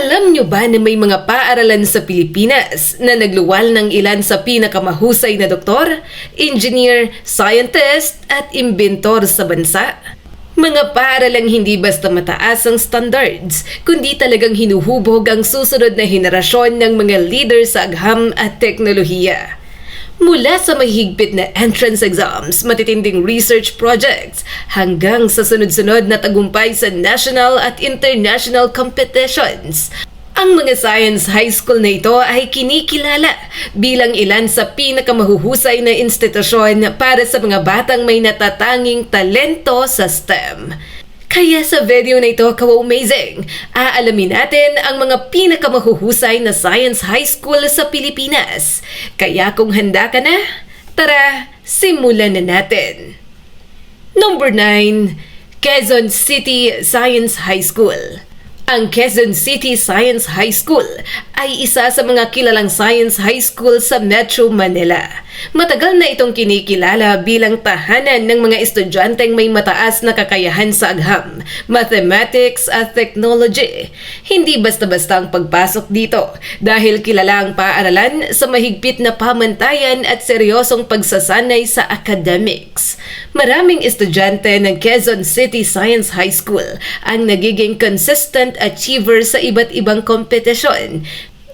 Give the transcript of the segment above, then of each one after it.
Alam nyo ba na may mga paaralan sa Pilipinas na nagluwal ng ilan sa pinakamahusay na doktor, engineer, scientist at imbentor sa bansa? Mga paaralang hindi basta mataas ang standards, kundi talagang hinuhubog ang susunod na henerasyon ng mga leader sa agham at teknolohiya. Mula sa mahigpit na entrance exams, matitinding research projects, hanggang sa sunod-sunod na tagumpay sa national at international competitions. Ang mga science high school na ito ay kinikilala bilang ilan sa pinakamahuhusay na institusyon para sa mga batang may natatanging talento sa STEM. Kaya sa video na ito, ka-amazing, aalamin natin ang mga pinakamahuhusay na science high school sa Pilipinas. Kaya kung handa ka na, tara, simulan na natin. Number 9, Quezon City Science High School. Ang Quezon City Science High School ay isa sa mga kilalang science high school sa Metro Manila. Matagal na itong kinikilala bilang tahanan ng mga estudyanteng may mataas na kakayahan sa agham, mathematics at technology. Hindi basta-basta ang pagpasok dito dahil kilala ang paaralan sa mahigpit na pamantayan at seryosong pagsasanay sa academics. Maraming estudyante ng Quezon City Science High School ang nagiging consistent achiever sa iba't ibang kompetisyon,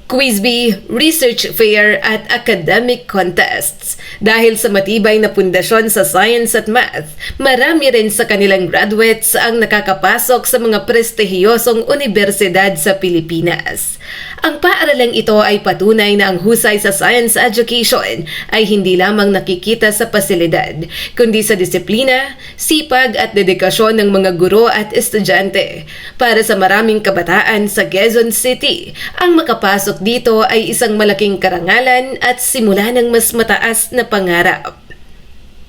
quiz bee, research fair at academic contests. Dahil sa matibay na pundasyon sa science at math, marami rin sa kanilang graduates ang nakakapasok sa mga prestihiyosong universidad sa Pilipinas. Ang paaralang ito ay patunay na ang husay sa science education ay hindi lamang nakikita sa pasilidad, kundi sa disiplina, sipag at dedikasyon ng mga guro at estudyante. Para sa maraming kabataan sa Quezon City, ang makapasok dito ay isang malaking karangalan at simula ng mas mataas na pangarap.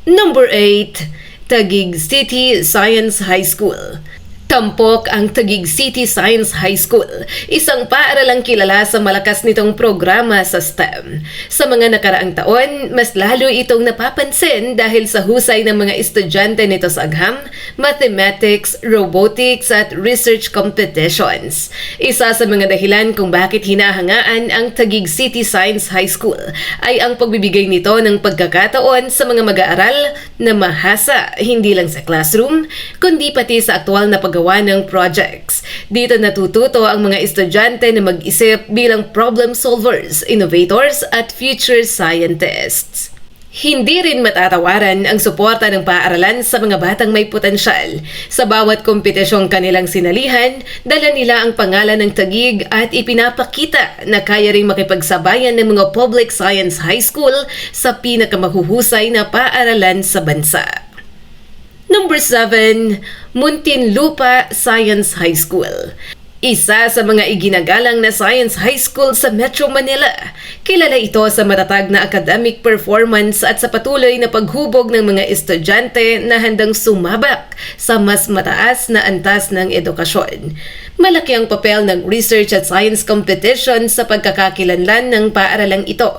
Number 8, Taguig City Science High School. Tampok ang Taguig City Science High School, isang paaralang kilala sa malakas nitong programa sa STEM. Sa mga nakaraang taon, mas lalo itong napapansin dahil sa husay ng mga estudyante nito sa agham, mathematics, robotics at research competitions. Isa sa mga dahilan kung bakit hinahangaan ang Taguig City Science High School ay ang pagbibigay nito ng pagkakataon sa mga mag-aaral na mahasa hindi lang sa classroom, kundi pati sa aktual na paggawa ng projects. Dito natututo ang mga estudyante na mag-isip bilang problem solvers, innovators at future scientists. Hindi rin matatawaran ang suporta ng paaralan sa mga batang may potensyal. Sa bawat kompetisyong kanilang sinalihan, dala nila ang pangalan ng Taguig at ipinapakita na kaya ring makipagsabayan ng mga public science high school sa pinakamahuhusay na paaralan sa bansa. Number 7, Muntinlupa Science High School. Isa sa mga iginagalang na science high school sa Metro Manila. Kilala ito sa matatag na academic performance at sa patuloy na paghubog ng mga estudyante na handang sumabak sa mas mataas na antas ng edukasyon. Malaki ang papel ng research at science competition sa pagkakakilanlan ng paaralang ito.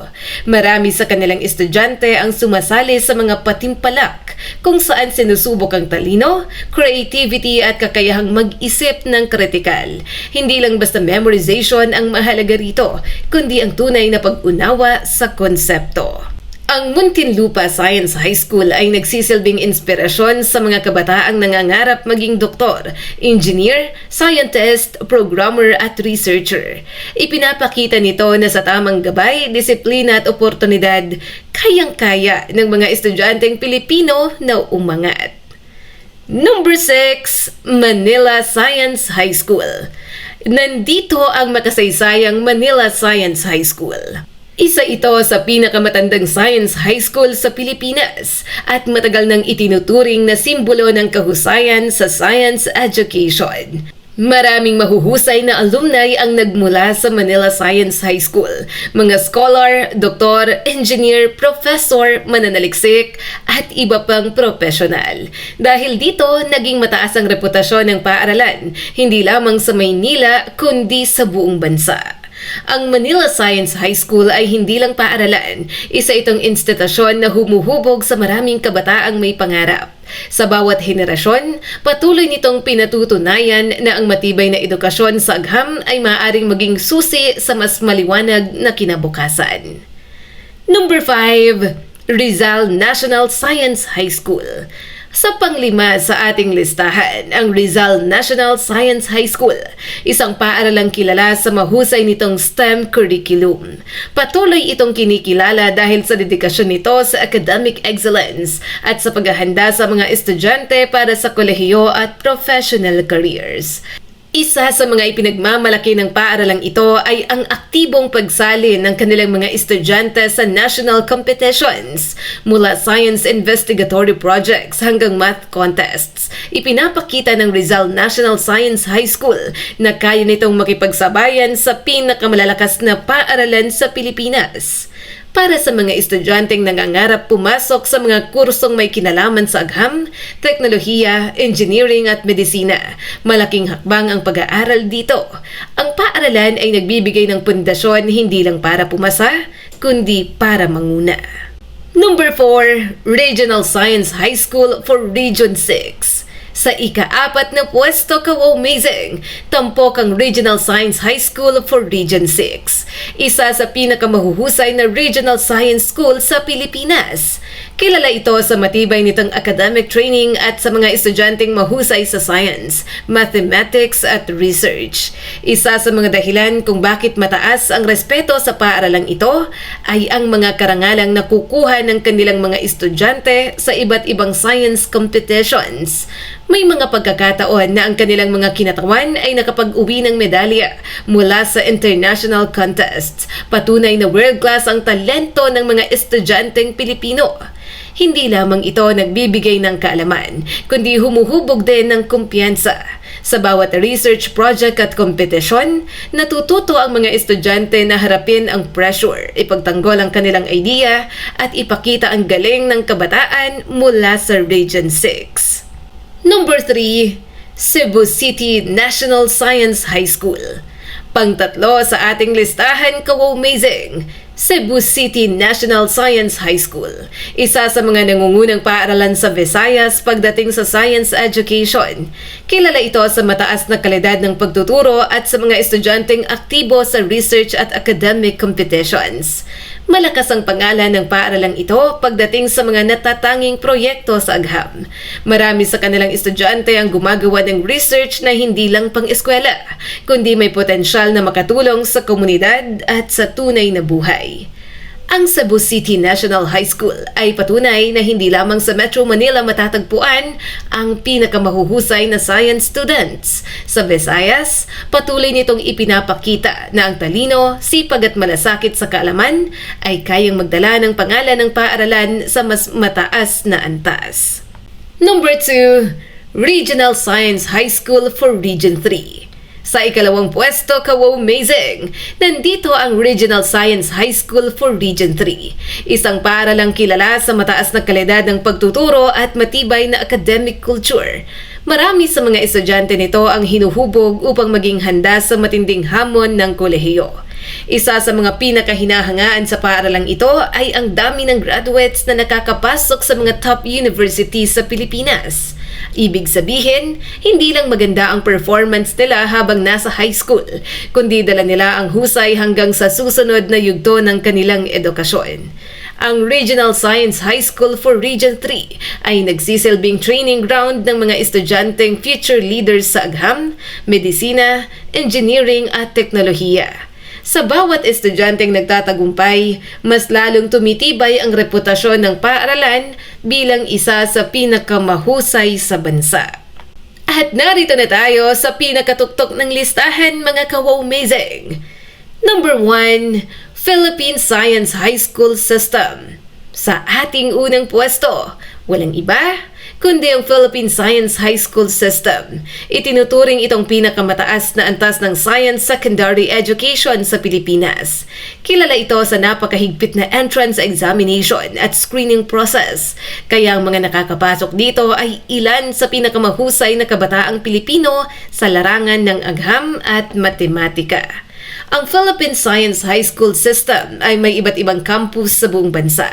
Marami sa kanilang estudyante ang sumasali sa mga patimpalak kung saan sinusubok ang talino, creativity at kakayahang mag-isip ng kritikal. Hindi lang basta memorization ang mahalaga rito, kundi ang tunay na pag-unawa sa konsepto. Ang Muntinlupa Science High School ay nagsisilbing inspirasyon sa mga kabataang nangangarap maging doktor, engineer, scientist, programmer at researcher. Ipinapakita nito na sa tamang gabay, disiplina at oportunidad, kayang-kaya ng mga estudyanteng Pilipino na umangat. Number 6, Manila Science High School. Nandito ang makasaysayang Manila Science High School. Isa ito sa pinakamatandang science high school sa Pilipinas at matagal nang itinuturing na simbolo ng kahusayan sa science education. Maraming mahuhusay na alumni ang nagmula sa Manila Science High School. Mga scholar, doktor, engineer, professor, mananaliksik at iba pang profesional. Dahil dito, naging mataas ang reputasyon ng paaralan, hindi lamang sa Maynila kundi sa buong bansa. Ang Manila Science High School ay hindi lang paaralan, isa itong institusyon na humuhubog sa maraming kabataang may pangarap. Sa bawat henerasyon, patuloy nitong pinatutunayan na ang matibay na edukasyon sa agham ay maaaring maging susi sa mas maliwanag na kinabukasan. Number 5, Rizal National Science High School. Sa panglima sa ating listahan, ang Rizal National Science High School, isang paaralang kilala sa mahusay nitong STEM curriculum. Patuloy itong kinikilala dahil sa dedikasyon nito sa academic excellence at sa paghahanda sa mga estudyante para sa kolehiyo at professional careers. Isa sa mga ipinagmamalaki ng paaralang ito ay ang aktibong pagsali ng kanilang mga estudyante sa national competitions, mula science investigatory projects hanggang math contests. Ipinapakita ng Rizal National Science High School na kaya nitong makipagsabayan sa pinakamalalakas na paaralan sa Pilipinas. Para sa mga estudyanteng nangangarap pumasok sa mga kursong may kinalaman sa agham, teknolohiya, engineering at medisina, malaking hakbang ang pag-aaral dito. Ang paaralan ay nagbibigay ng pundasyon hindi lang para pumasa, kundi para manguna. Number 4, Regional Science High School for Region 6. Sa ika-4 na pwesto, ka-amazing, tampok ang Regional Science High School for Region 6. Isa sa pinakamahuhusay na regional science school sa Pilipinas. Kilala ito sa matibay nitong academic training at sa mga estudyanteng mahusay sa science, mathematics at research. Isa sa mga dahilan kung bakit mataas ang respeto sa paaralang ito ay ang mga karangalang nakukuha ng kanilang mga estudyante sa iba't ibang science competitions. May mga pagkakataon na ang kanilang mga kinatawan ay nakapag-uwi ng medalya mula sa international contests. Patunay na world-class ang talento ng mga estudyanteng Pilipino. Hindi lamang ito nagbibigay ng kaalaman, kundi humuhubog din ng kumpiyansa. Sa bawat research project at kompetisyon, natututo ang mga estudyante na harapin ang pressure, ipagtanggol ang kanilang idea at ipakita ang galing ng kabataan mula sa Region 6. Number 3, Cebu City National Science High School. Pangtatlo sa ating listahan, ka-amazing, Cebu City National Science High School. Isa sa mga nangungunang paaralan sa Visayas pagdating sa science education. Kilala ito sa mataas na kalidad ng pagtuturo at sa mga estudyanteng aktibo sa research at academic competitions. Malakas ang pangalan ng paaralang ito pagdating sa mga natatanging proyekto sa agham. Marami sa kanilang estudyante ang gumagawa ng research na hindi lang pang-eskwela, kundi may potensyal na makatulong sa komunidad at sa tunay na buhay. Ang Cebu City National High School ay patunay na hindi lamang sa Metro Manila matatagpuan ang pinakamahuhusay na science students. Sa Visayas, patuloy nitong ipinapakita na ang talino, sipag at malasakit sa kaalaman ay kayang magdala ng pangalan ng paaralan sa mas mataas na antas. Number 2, Regional Science High School for Region 3. Sa ikalawang pwesto, ka-amazing, nandito ang Regional Science High School for Region 3. Isang paaralang kilala sa mataas na kalidad ng pagtuturo at matibay na academic culture. Marami sa mga estudyante nito ang hinuhubog upang maging handa sa matinding hamon ng kolehiyo. Isa sa mga pinakahinahangaan sa paaralang ito ay ang dami ng graduates na nakakapasok sa mga top universities sa Pilipinas. Ibig sabihin, hindi lang maganda ang performance nila habang nasa high school, kundi dala nila ang husay hanggang sa susunod na yugto ng kanilang edukasyon. Ang Regional Science High School for Region 3 ay nagsisilbing training ground ng mga estudyanteng future leaders sa agham, medisina, engineering at teknolohiya. Sa bawat estudyanteng nagtatagumpay, mas lalong tumitibay ang reputasyon ng paaralan bilang isa sa pinakamahusay sa bansa. At narito na tayo sa pinakatuktok ng listahan, mga ka-amazing. Number 1, Philippine Science High School System. Sa ating unang pwesto, walang iba kundi ang Philippine Science High School System. Itinuturing itong pinakamataas na antas ng science secondary education sa Pilipinas. Kilala ito sa napakahigpit na entrance examination at screening process. Kaya ang mga nakakapasok dito ay ilan sa pinakamahusay na kabataang Pilipino sa larangan ng agham at matematika. Ang Philippine Science High School System ay may iba't ibang campus sa buong bansa.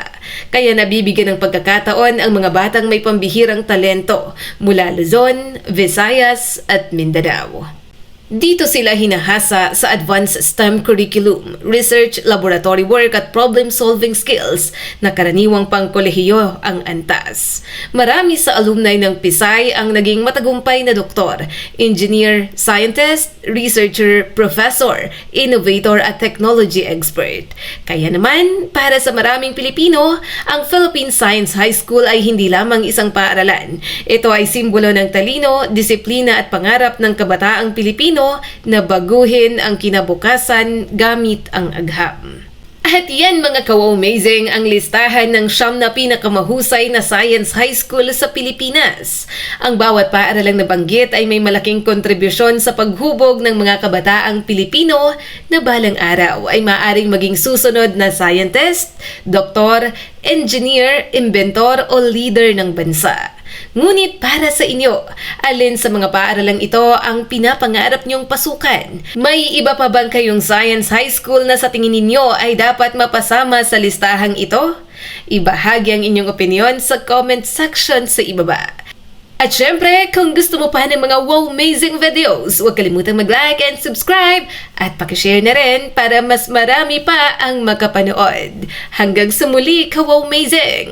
Kaya nabibigyan ng pagkakataon ang mga batang may pambihirang talento mula Luzon, Visayas at Mindanao. Dito sila hinahasa sa advanced STEM curriculum, research, laboratory work at problem-solving skills na karaniwang pangkolehiyo ang antas. Marami sa alumni ng Pisay ang naging matagumpay na doktor, engineer, scientist, researcher, professor, innovator at technology expert. Kaya naman, para sa maraming Pilipino, ang Philippine Science High School ay hindi lamang isang paaralan. Ito ay simbolo ng talino, disiplina at pangarap ng kabataang Pilipino na baguhin ang kinabukasan gamit ang agham. At yan mga ka-amazing ang listahan ng 9 na pinakamahusay na science high school sa Pilipinas. Ang bawat paaralang nabanggit ay may malaking kontribusyon sa paghubog ng mga kabataang Pilipino na balang araw ay maaring maging susunod na scientist, doktor, engineer, inventor o leader ng bansa. Ngunit para sa inyo, alin sa mga paaralang ito ang pinapangarap niyong pasukan? May iba pa bang kayong science high school na sa tingin ninyo ay dapat mapasama sa listahang ito? Ibahagi ang inyong opinion sa comment section sa ibaba. At syempre, kung gusto mo pa ng mga wow-amazing videos, huwag kalimutang mag-like and subscribe at pakishare na rin para mas marami pa ang makapanood. Hanggang sa muli, ka-wow-amazing!